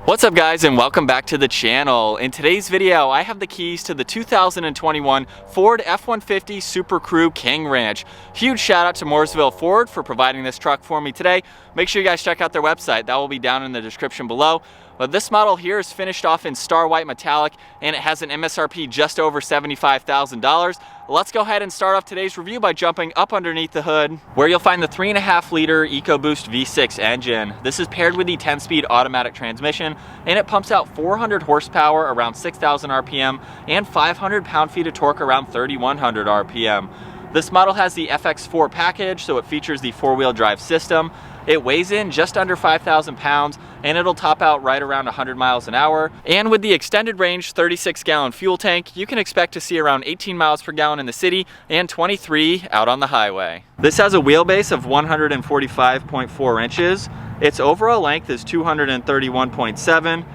What's up guys, and welcome back to the channel. In today's video I have the keys to the 2021 Ford F150 Super Crew King Ranch. Huge shout out to Mooresville Ford for providing this truck for me today. Make sure you guys check out their website, that will be down in the description below. But this model here is finished off in Star White Metallic and it has an MSRP just over $75,000. Let's go ahead and start off today's review by jumping up underneath the hood, where you'll find the 3.5 liter EcoBoost V6 engine. This is paired with the 10-speed automatic transmission and it pumps out 400 horsepower around 6,000 RPM and 500 pound-feet of torque around 3,100 RPM. This model has the FX4 package, so it features the four-wheel drive system. It weighs in just under 5,000 pounds and it'll top out right around 100 miles an hour. And with the extended range 36-gallon fuel tank, you can expect to see around 18 miles per gallon in the city and 23 out on the highway. This has a wheelbase of 145.4 inches. Its overall length is 231.7.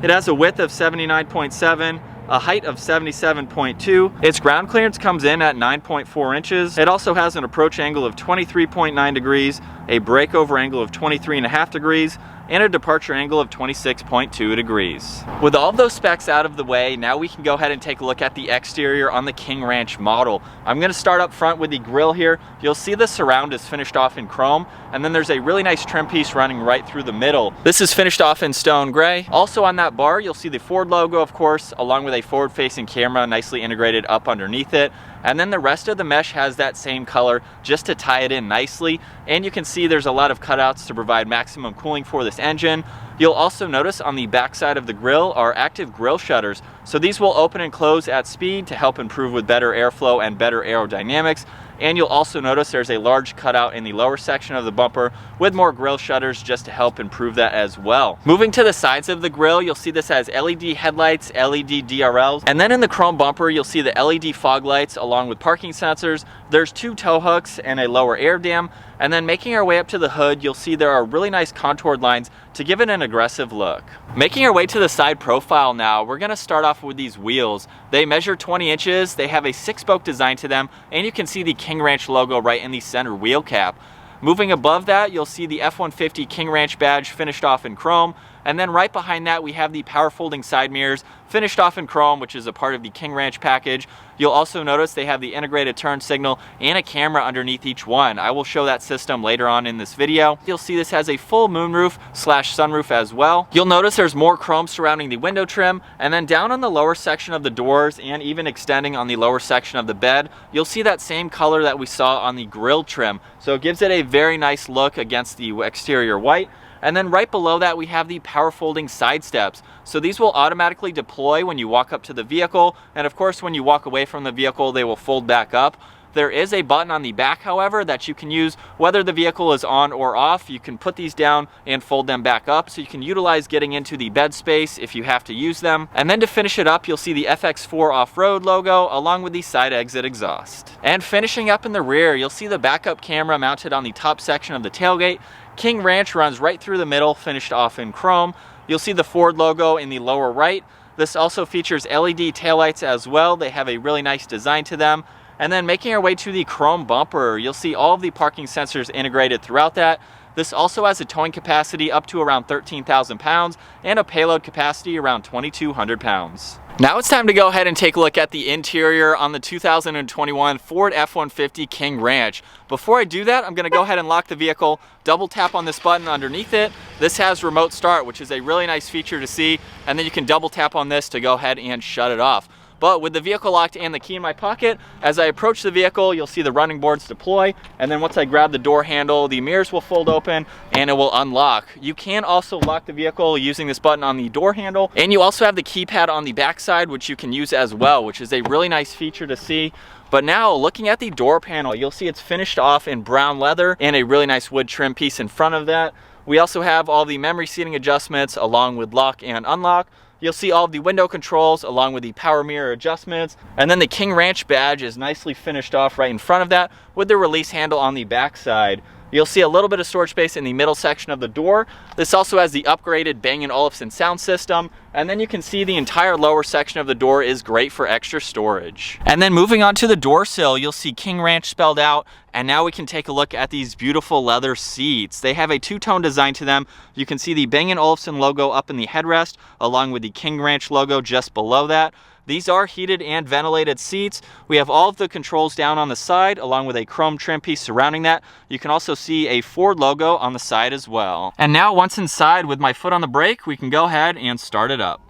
It has a width of 79.7. A height of 77.2. Its ground clearance comes in at 9.4 inches. It also has an approach angle of 23.9 degrees, a breakover angle of 23.5 degrees, and a departure angle of 26.2 degrees. With all of those specs out of the way, now we can go ahead and take a look at the exterior on the King Ranch model. I'm gonna start up front with the grille here. You'll see the surround is finished off in chrome, and then there's a really nice trim piece running right through the middle. This is finished off in stone gray. Also on that bar, you'll see the Ford logo, of course, along with a forward-facing camera nicely integrated up underneath it. And then the rest of the mesh has that same color just to tie it in nicely. And you can see there's a lot of cutouts to provide maximum cooling for this engine. You'll also notice on the back side of the grille are active grille shutters. So these will open and close at speed to help improve with better airflow and better aerodynamics. And you'll also notice there's a large cutout in the lower section of the bumper with more grille shutters just to help improve that as well. Moving to the sides of the grille, you'll see this has LED headlights, LED DRLs, and then in the chrome bumper, you'll see the LED fog lights along with parking sensors. There's two tow hooks and a lower air dam. And then making our way up to the hood, you'll see there are really nice contoured lines to give it an aggressive look. Making our way to the side profile now, we're gonna start off with these wheels. They measure 20 inches, they have a 6-spoke design to them, and you can see the King Ranch logo right in the center wheel cap. Moving above that, you'll see the F150 King Ranch badge finished off in chrome. And then right behind that, we have the power folding side mirrors finished off in chrome, which is a part of the King Ranch package. You'll also notice they have the integrated turn signal and a camera underneath each one. I will show that system later on in this video. You'll see this has a full moonroof / sunroof as well. You'll notice there's more chrome surrounding the window trim, and then down on the lower section of the doors and even extending on the lower section of the bed, you'll see that same color that we saw on the grille trim. So it gives it a very nice look against the exterior white. And then right below that, we have the power folding side steps. So these will automatically deploy when you walk up to the vehicle. And of course, when you walk away from the vehicle, they will fold back up. There is a button on the back, however, that you can use whether the vehicle is on or off. You can put these down and fold them back up, so you can utilize getting into the bed space if you have to use them. And then to finish it up, you'll see the FX4 off-road logo along with the side exit exhaust. And finishing up in the rear, you'll see the backup camera mounted on the top section of the tailgate. King Ranch runs right through the middle, finished off in chrome. You'll see the Ford logo in the lower right. This also features LED taillights as well. They have a really nice design to them. And then making our way to the chrome bumper, you'll see all of the parking sensors integrated throughout that. This also has a towing capacity up to around 13,000 pounds and a payload capacity around 2,200 pounds. Now it's time to go ahead and take a look at the interior on the 2021 Ford F150 King Ranch. Before I do that, I'm gonna go ahead and lock the vehicle, double tap on this button underneath it. This has remote start, which is a really nice feature to see, and then you can double tap on this to go ahead and shut it off. But with the vehicle locked and the key in my pocket, as I approach the vehicle, you'll see the running boards deploy. And then once I grab the door handle, the mirrors will fold open and it will unlock. You can also lock the vehicle using this button on the door handle. And you also have the keypad on the backside, which you can use as well, which is a really nice feature to see. But now looking at the door panel, you'll see it's finished off in brown leather and a really nice wood trim piece in front of that. We also have all the memory seating adjustments along with lock and unlock. You'll see all of the window controls along with the power mirror adjustments. And then the King Ranch badge is nicely finished off right in front of that with the release handle on the back side. You'll see a little bit of storage space in the middle section of the door. This also has the upgraded Bang & Olufsen sound system. And then you can see the entire lower section of the door is great for extra storage. And then moving on to the door sill, you'll see King Ranch spelled out. And now we can take a look at these beautiful leather seats. They have a two-tone design to them. You can see the Bang & Olufsen logo up in the headrest, along with the King Ranch logo just below that. These are heated and ventilated seats. We have all of the controls down on the side, along with a chrome trim piece surrounding that. You can also see a Ford logo on the side as well. And now once inside, with my foot on the brake, we can go ahead and start it up.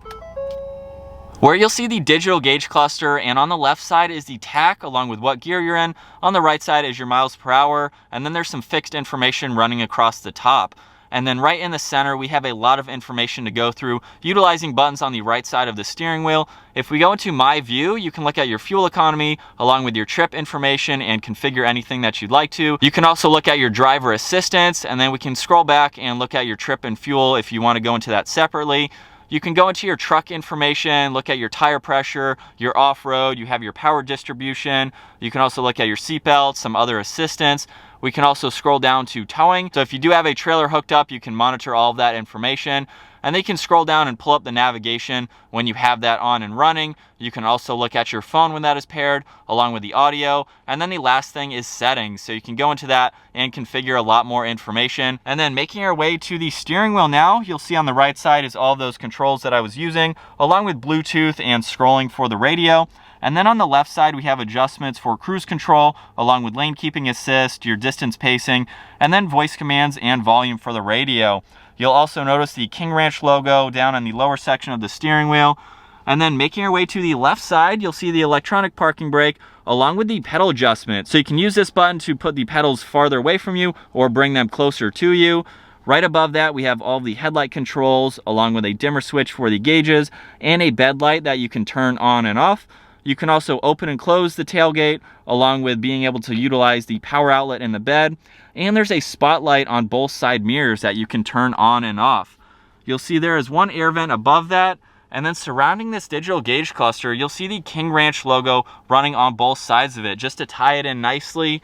Where you'll see the digital gauge cluster, and on the left side is the tach along with what gear you're in. On the right side is your miles per hour, and then there's some fixed information running across the top. And then right in the center, we have a lot of information to go through, utilizing buttons on the right side of the steering wheel. If we go into My View, you can look at your fuel economy, along with your trip information, and configure anything that you'd like to. You can also look at your driver assistance, and then we can scroll back and look at your trip and fuel if you want to go into that separately. You can go into your truck information, look at your tire pressure, your off-road, you have your power distribution. You can also look at your seatbelt, some other assistance. We can also scroll down to towing. So if you do have a trailer hooked up, you can monitor all of that information. And then you can scroll down and pull up the navigation when you have that on and running. You can also look at your phone when that is paired, along with the audio. And then the last thing is settings. So you can go into that and configure a lot more information. And then making our way to the steering wheel now, you'll see on the right side is all those controls that I was using, along with Bluetooth and scrolling for the radio. And then on the left side, we have adjustments for cruise control, along with lane keeping assist, your distance pacing, and then voice commands and volume for the radio. You'll also notice the King Ranch logo down in the lower section of the steering wheel. And then making our way to the left side, you'll see the electronic parking brake, along with the pedal adjustment. So you can use this button to put the pedals farther away from you or bring them closer to you. Right above that, we have all the headlight controls, along with a dimmer switch for the gauges, and a bed light that you can turn on and off. You can also open and close the tailgate, along with being able to utilize the power outlet in the bed. And there's a spotlight on both side mirrors that you can turn on and off. You'll see there is one air vent above that. And then surrounding this digital gauge cluster, you'll see the King Ranch logo running on both sides of it, just to tie it in nicely.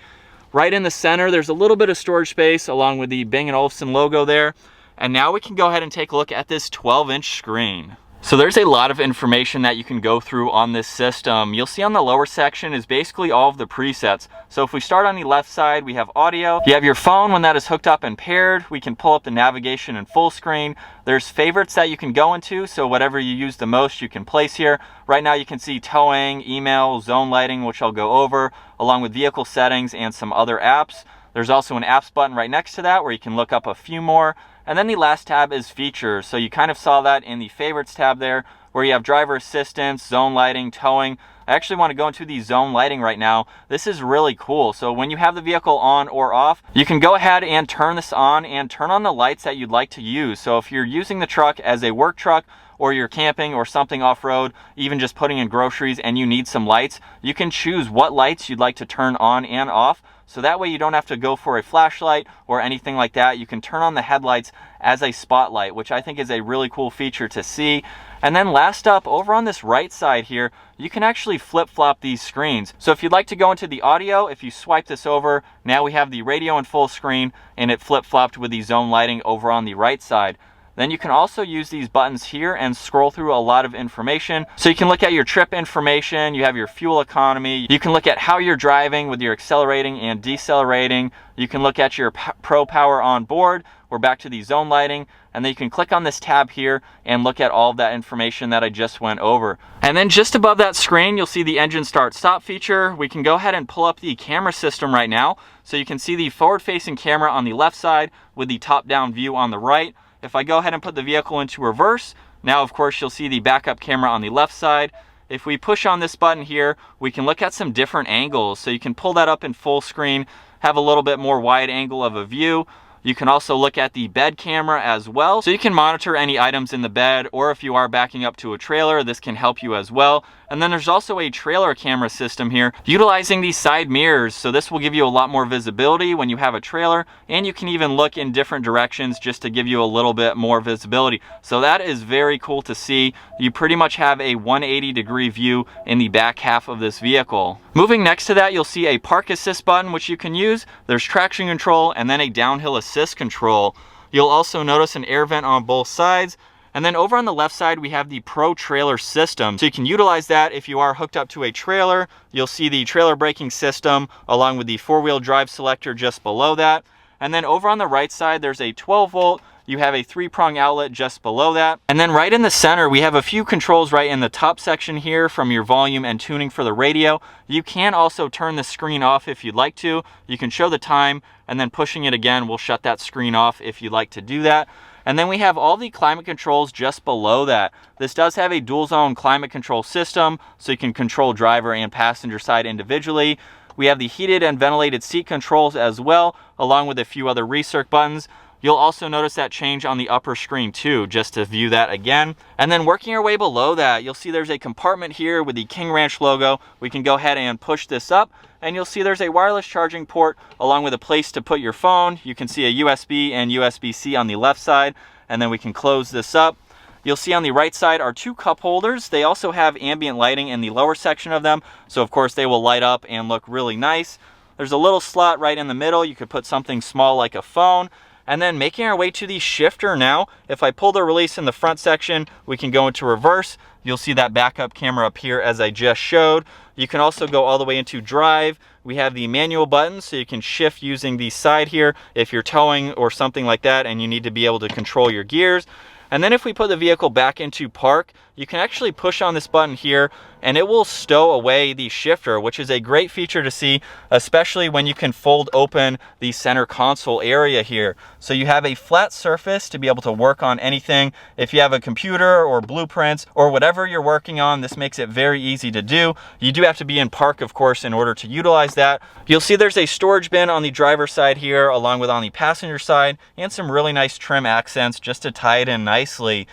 Right in the center, there's a little bit of storage space, along with the Bang & Olufsen logo there. And now we can go ahead and take a look at this 12-inch screen. So there's a lot of information that you can go through on this system. You'll see on the lower section is basically all of the presets. So if we start on the left side, we have audio. You have your phone when that is hooked up and paired. We can pull up the navigation in full screen. There's favorites that you can go into, so whatever you use the most you can place here. Right now you can see towing, email, zone lighting, which I'll go over, along with vehicle settings and some other apps. There's also an apps button right next to that where you can look up a few more. And then the last tab is features. So you kind of saw that in the favorites tab there, where you have driver assistance, zone lighting, towing. I actually want to go into the zone lighting right now. This is really cool. So when you have the vehicle on or off, you can go ahead and turn this on and turn on the lights that you'd like to use. So if you're using the truck as a work truck, or you're camping or something off-road, even just putting in groceries and you need some lights, you can choose what lights you'd like to turn on and off. So that way you don't have to go for a flashlight or anything like that. You can turn on the headlights as a spotlight, which I think is a really cool feature to see. And then last up, over on this right side here, you can actually flip-flop these screens. So if you'd like to go into the audio, if you swipe this over, now we have the radio in full screen, and it flip-flopped with the zone lighting over on the right side. Then you can also use these buttons here and scroll through a lot of information. So you can look at your trip information, you have your fuel economy, you can look at how you're driving with your accelerating and decelerating, you can look at your Pro Power on board. We're back to the zone lighting, and then you can click on this tab here and look at all of that information that I just went over. And then just above that screen, you'll see the engine start stop feature. We can go ahead and pull up the camera system right now. So you can see the forward-facing camera on the left side with the top-down view on the right. If I go ahead and put the vehicle into reverse, now of course you'll see the backup camera on the left side. If we push on this button here, we can look at some different angles. So you can pull that up in full screen, have a little bit more wide angle of a view. You can also look at the bed camera as well. So you can monitor any items in the bed, or if you are backing up to a trailer, this can help you as well. And then there's also a trailer camera system here utilizing these side mirrors. So this will give you a lot more visibility when you have a trailer, and you can even look in different directions just to give you a little bit more visibility. So that is very cool to see. You pretty much have a 180-degree view in the back half of this vehicle. Moving next to that, you'll see a park assist button, which you can use. There's traction control and then a downhill assist control. You'll also notice an air vent on both sides. And then over on the left side, we have the Pro Trailer System. So you can utilize that if you are hooked up to a trailer. You'll see the trailer braking system along with the four-wheel drive selector just below that. And then over on the right side, there's a 12-volt. You have a 3-prong outlet just below that. And then right in the center, we have a few controls right in the top section here from your volume and tuning for the radio. You can also turn the screen off if you'd like to. You can show the time, and then pushing it again will shut that screen off if you'd like to do that. And then we have all the climate controls just below that. This does have a dual zone climate control system, so you can control driver and passenger side individually. We have the heated and ventilated seat controls as well, along with a few other recirc buttons. You'll also notice that change on the upper screen too, just to view that again. And then working our way below that, you'll see there's a compartment here with the King Ranch logo. We can go ahead and push this up, and you'll see there's a wireless charging port along with a place to put your phone. You can see a USB and USB-C on the left side, and then we can close this up. You'll see on the right side are 2 cup holders. They also have ambient lighting in the lower section of them, so of course they will light up and look really nice. There's a little slot right in the middle. You could put something small like a phone. And then making our way to the shifter now, if I pull the release in the front section, we can go into reverse. You'll see that backup camera up here as I just showed. You can also go all the way into drive. We have the manual button, so you can shift using the side here if you're towing or something like that and you need to be able to control your gears. And then if we put the vehicle back into park, you can actually push on this button here and it will stow away the shifter, which is a great feature to see, especially when you can fold open the center console area here. So you have a flat surface to be able to work on anything. If you have a computer or blueprints or whatever you're working on, this makes it very easy to do. You do have to be in park, of course, in order to utilize that. You'll see there's a storage bin on the driver's side here, along with on the passenger side, and some really nice trim accents just to tie it in nicely.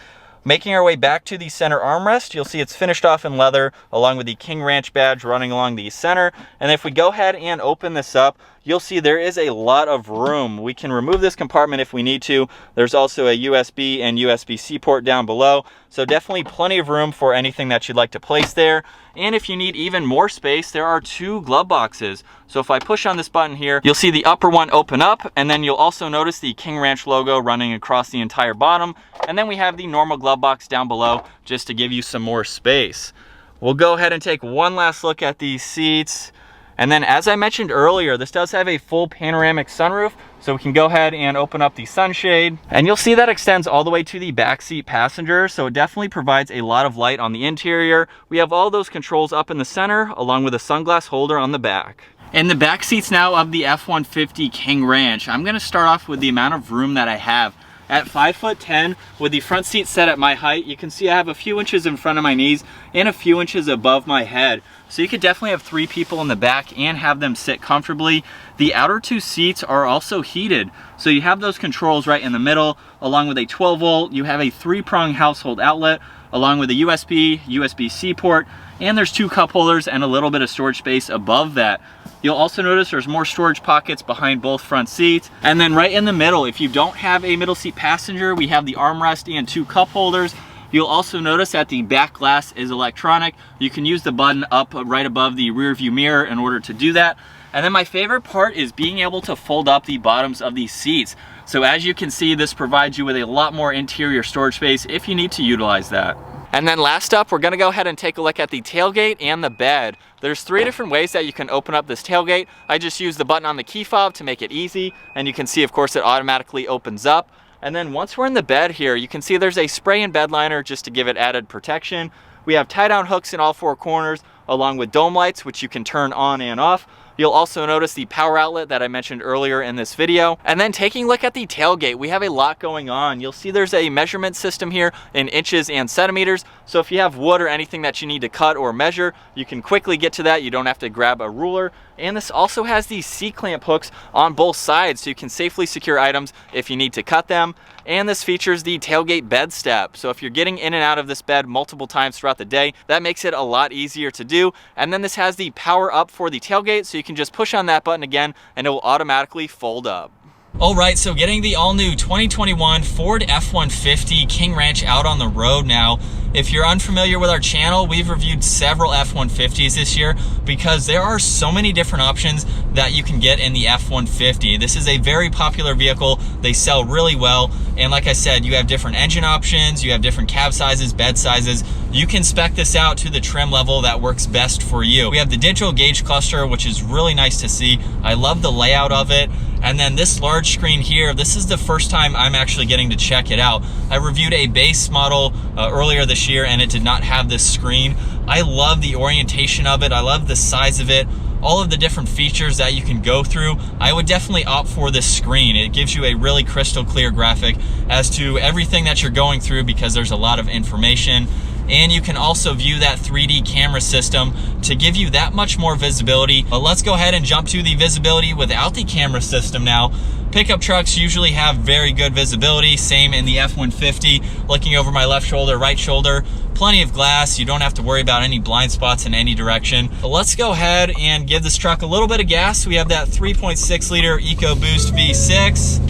Making our way back to the center armrest, you'll see it's finished off in leather along with the King Ranch badge running along the center. And if we go ahead and open this up, you'll see there is a lot of room. We can remove this compartment if we need to. There's also a USB and USB-C port down below. So definitely plenty of room for anything that you'd like to place there. And if you need even more space, there are 2 glove boxes. So if I push on this button here, you'll see the upper one open up, and then you'll also notice the King Ranch logo running across the entire bottom. And then we have the normal glove box down below just to give you some more space. We'll go ahead and take one last look at these seats. And then as I mentioned earlier, this does have a full panoramic sunroof, so we can go ahead and open up the sunshade. And you'll see that extends all the way to the backseat passenger, so it definitely provides a lot of light on the interior. We have all those controls up in the center, along with a sunglass holder on the back. In the back seats now of the F-150 King Ranch, I'm gonna start off with the amount of room that I have. At 5'10", with the front seat set at my height, you can see I have a few inches in front of my knees and a few inches above my head. So you could definitely have 3 people in the back and have them sit comfortably. The outer 2 seats are also heated. So you have those controls right in the middle, along with a 12-volt. You have a 3-prong household outlet, along with a USB, USB-C port, and there's 2 cup holders and a little bit of storage space above that. You'll also notice there's more storage pockets behind both front seats. And then right in the middle, if you don't have a middle seat passenger, we have the armrest and 2 cup holders. You'll also notice that the back glass is electronic. You can use the button up right above the rear view mirror in order to do that. And then my favorite part is being able to fold up the bottoms of these seats. So as you can see, this provides you with a lot more interior storage space if you need to utilize that. And then last up, we're gonna go ahead and take a look at the tailgate and the bed. There's 3 different ways that you can open up this tailgate. I just use the button on the key fob to make it easy. And you can see, of course, it automatically opens up. And then once we're in the bed here, you can see there's a spray and bed liner just to give it added protection. We have tie-down hooks in all 4 corners, along with dome lights, which you can turn on and off. You'll also notice the power outlet that I mentioned earlier in this video. And then taking a look at the tailgate, we have a lot going on. You'll see there's a measurement system here in inches and centimeters. So if you have wood or anything that you need to cut or measure, you can quickly get to that. You don't have to grab a ruler. And this also has these C-clamp hooks on both sides so you can safely secure items if you need to cut them. And this features the tailgate bed step. So if you're getting in and out of this bed multiple times throughout the day, that makes it a lot easier to do. And then this has the power up for the tailgate, so you can just push on that button again and it will automatically fold up. All right, so getting the all-new 2021 Ford F150 King Ranch out on the road now. If you're unfamiliar with our channel, we've reviewed several F150s this year because there are so many different options that you can get in the F150. This is a very popular vehicle. They sell really well. And like I said, you have different engine options, you have different cab sizes, bed sizes. You can spec this out to the trim level that works best for you. We have the digital gauge cluster, which is really nice to see. I love the layout of it. And then this large screen here, this is the first time I'm actually getting to check it out. I reviewed a base model earlier this year and it did not have this screen. I love the orientation of it. I love the size of it. All of the different features that you can go through. I would definitely opt for this screen. It gives you a really crystal clear graphic as to everything that you're going through because there's a lot of information. And you can also view that 3D camera system to give you that much more visibility. But let's go ahead and jump to the visibility without the camera system now. Pickup trucks usually have very good visibility, same in the F150. Looking over my left shoulder, right shoulder, plenty of glass. You don't have to worry about any blind spots in any direction. But let's go ahead and give this truck a little bit of gas. We have that 3.6 liter EcoBoost V6.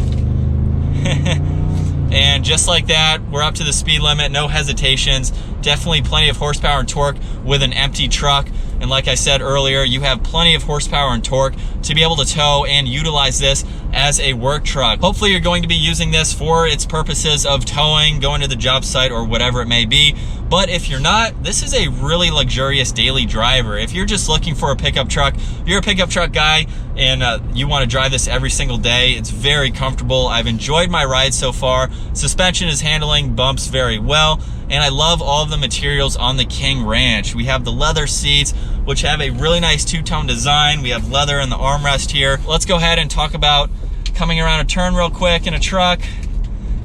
And just like that, we're up to the speed limit, no hesitations. Definitely plenty of horsepower and torque with an empty truck. And like I said earlier, you have plenty of horsepower and torque to be able to tow and utilize this as a work truck. Hopefully you're going to be using this for its purposes of towing, going to the job site or whatever it may be. But if you're not, this is a really luxurious daily driver. If you're just looking for a pickup truck, you're a pickup truck guy and you want to drive this every single day, it's very comfortable. I've enjoyed my ride so far. Suspension is handling bumps very well. And I love all of the materials on the King Ranch. We have the leather seats, which have a really nice two-tone design. We have leather in the armrest here. Let's go ahead and talk about coming around a turn real quick in a truck.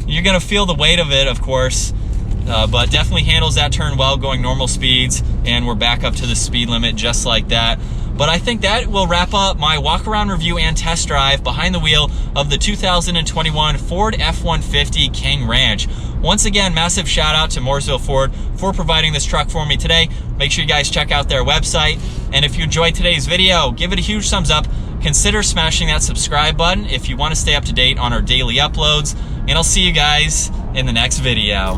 You're gonna feel the weight of it, of course, but definitely handles that turn well going normal speeds. And we're back up to the speed limit just like that. But I think that will wrap up my walk-around review and test drive behind the wheel of the 2021 Ford F150 King Ranch. Once again, massive shout out to Mooresville Ford for providing this truck for me today. Make sure you guys check out their website. And if you enjoyed today's video, give it a huge thumbs up. Consider smashing that subscribe button if you want to stay up to date on our daily uploads. And I'll see you guys in the next video.